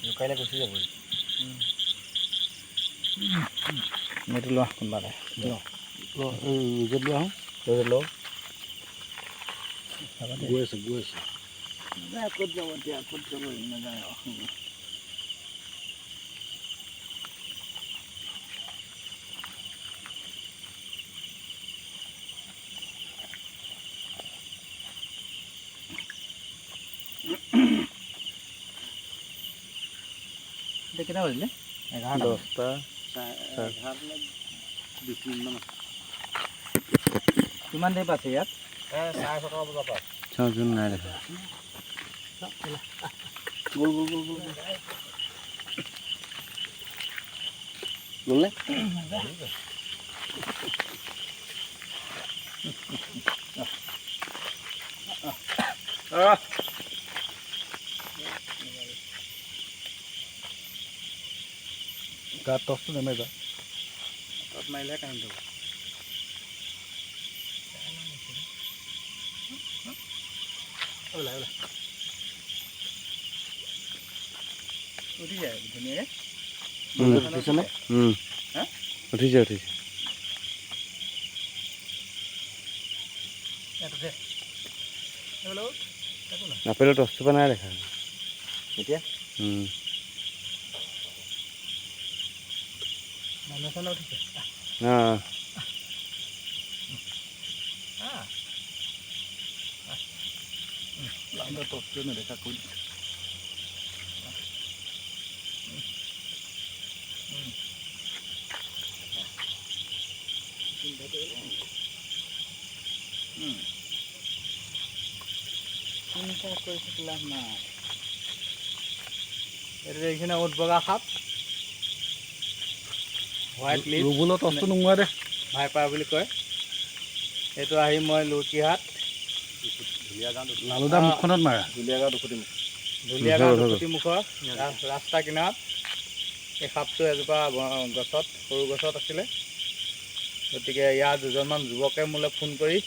জোকাইলে গুচি যাব এইটো লোৱা কোনোবা এটা নিজে লোৱা আহোঁ লওঁ গৈ আছে ক'ত যাব এতিয়া ক'ত যাব নাযায় এতিয়া কেইটা বাজিলে 11টা 10টা 20 মিনিটমান কিমান দেৰি পাইছে ইয়াত 6:30 বজাৰ পৰা চাওঁচোন নাই দেখা গ'ল গ'লনে গাত টচটো নেমাৰিবা তাত মাৰিলে কাৰেণ্ট হ'ব ওলাই উঠি যায় ধুনীয়াকৈ উঠিছেনে উঠিছে আপেলৰ টচটো পৰা নাই দেখা এতিয়া মানুহ চানুহ উঠিছে টচটো নেদেখা কৰি চিন্তা কৰি থাকিলে নাই এইটো দেখিছেনে উট বগা সাপ হোৱাইট লিপ ৰুবুলৰ টচটো নোমোৱা দে ভাইপাৰ বুলি কয় এইটো আহি মই লুটিহাট লালুদা মুখখনত মাৰা ধুলীয়াগাঁও দুখুটিমুখৰ ৰাস্তা কিনাৰত এই সাপটো এজোপা গছত সৰু গছত আছিলে গতিকে ইয়াৰ দুজনমান যুৱকে মোলৈ ফোন কৰি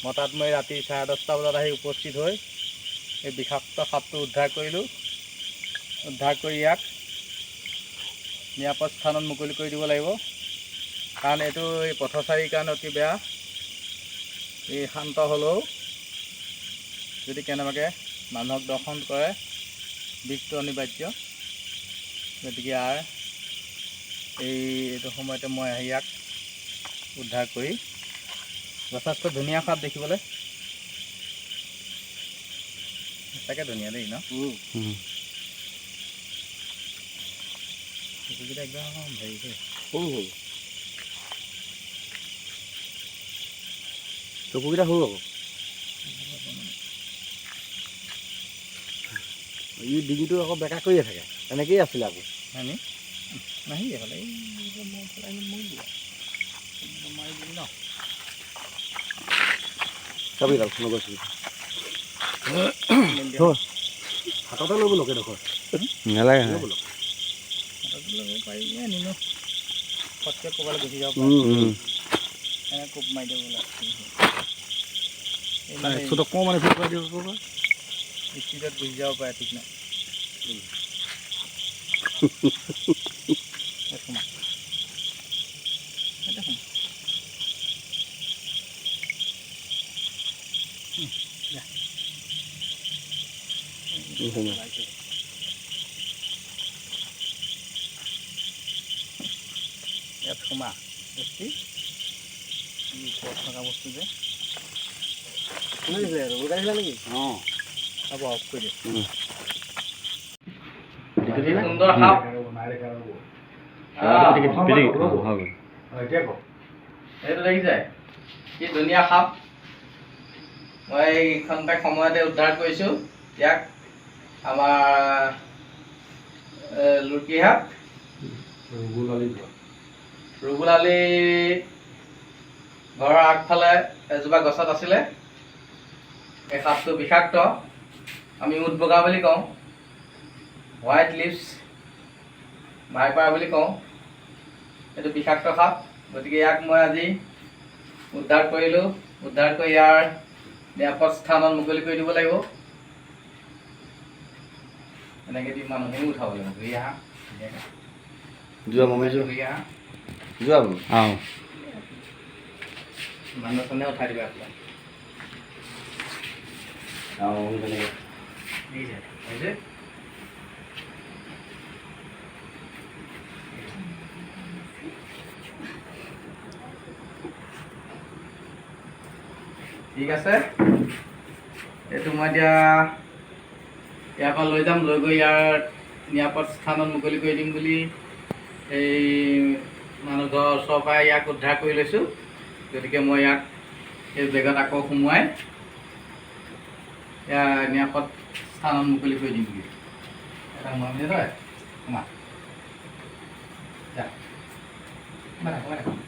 মতাত মই ৰাতি 10:30 বজাত আহি উপস্থিত হৈ এই বিষাক্ত সাপটো উদ্ধাৰ কৰিলোঁ উদ্ধাৰ কৰি ইয়াক নিৰাপদ স্থানত মুকলি কৰি দিব লাগিব কাৰণ এইটো এই পথচাৰীৰ কাৰণে অতি বেয়া এই শান্ত হ'লেও যদি কেনেবাকৈ মানুহক দৰ্শন কৰে বিষটো অনিবাৰ্য গতিকে এইটো সময়তে মই আহি ইয়াক উদ্ধাৰ কৰি যথেষ্ট ধুনীয়া সাপ দেখিবলৈ তাকে ধুনীয়া দেই ন এইকেইটা একদম হেৰি দেই সৰু চকুকেইটা সৰু আকৌ ই ডিঙিটো আকৌ বেকা কৰিয়ে থাকে এনেকেই আছিলে আকৌ হয়নি নাহি এইফালে মাৰি দিলি ন চাবি দাল নগৈছে হাততে ল'ব লোক এডোখৰ নালাগে হাতত ল'ব পাৰি নিনো ফটকৈ ক'ৰবালৈ গুচি যাব পাৰে কোব মাৰি দিব লাগে অকণমান ফুটুৱাই দিব ক'ৰবাত স্পীডত গুচি যাব পাৰে ঠিক নাই ইয়াত সোমা বস্তি ওপৰত থকা বস্তু যে নেকি অঁ হ'ব অফ কৰি দিয়ক সুন্দৰ সাপ এইটো দেখিছে কি ধুনীয়া সাপ মই এইখনতে সময়তে উদ্ধাৰ কৰিছোঁ ইয়াক আমাৰ লুটিহাট ৰুবুল আলি ঘৰৰ আগফালে এজোপা গছত আছিলে এই সাপটো বিষাক্ত আমি উট বগা বুলি কওঁ হোৱাইট লিপছ ভাইপাৰ বুলি কওঁ এইটো বিষাক্ত সাপ গতিকে ইয়াক মই আজি উদ্ধাৰ কৰিলোঁ উদ্ধাৰ কৰি ইয়াৰ নিৰাপদ স্থানত মুকলি কৰি দিব লাগিব এনেকৈ দি মানুহখিনি উঠাব লাগিব ঘূৰি আহা ধুনীয়াকৈ যোৱা মমি যোৱা ঘূৰি আহা যোৱা বোলো মানুহ চানুহে উঠাই দিবা আপোনাক তেনেকৈ হৈছে ঠিক আছে এইটো মই এতিয়া ইয়াৰ পৰা লৈ যাম লৈ গৈ ইয়াৰ নিৰাপদ স্থানত মুকলি কৰি দিম বুলি এই মানুহ ঘৰৰ ওচৰৰ পৰা ইয়াক উদ্ধাৰ কৰি লৈছোঁ গতিকে মই ইয়াক এই বেগত আকৌ সোমোৱাই ইয়াৰ নিৰাপদ স্থানত মুকলি কৰি দিম বুলি এটা সোমাই মিলি তই সোমা যা সোমাই থাক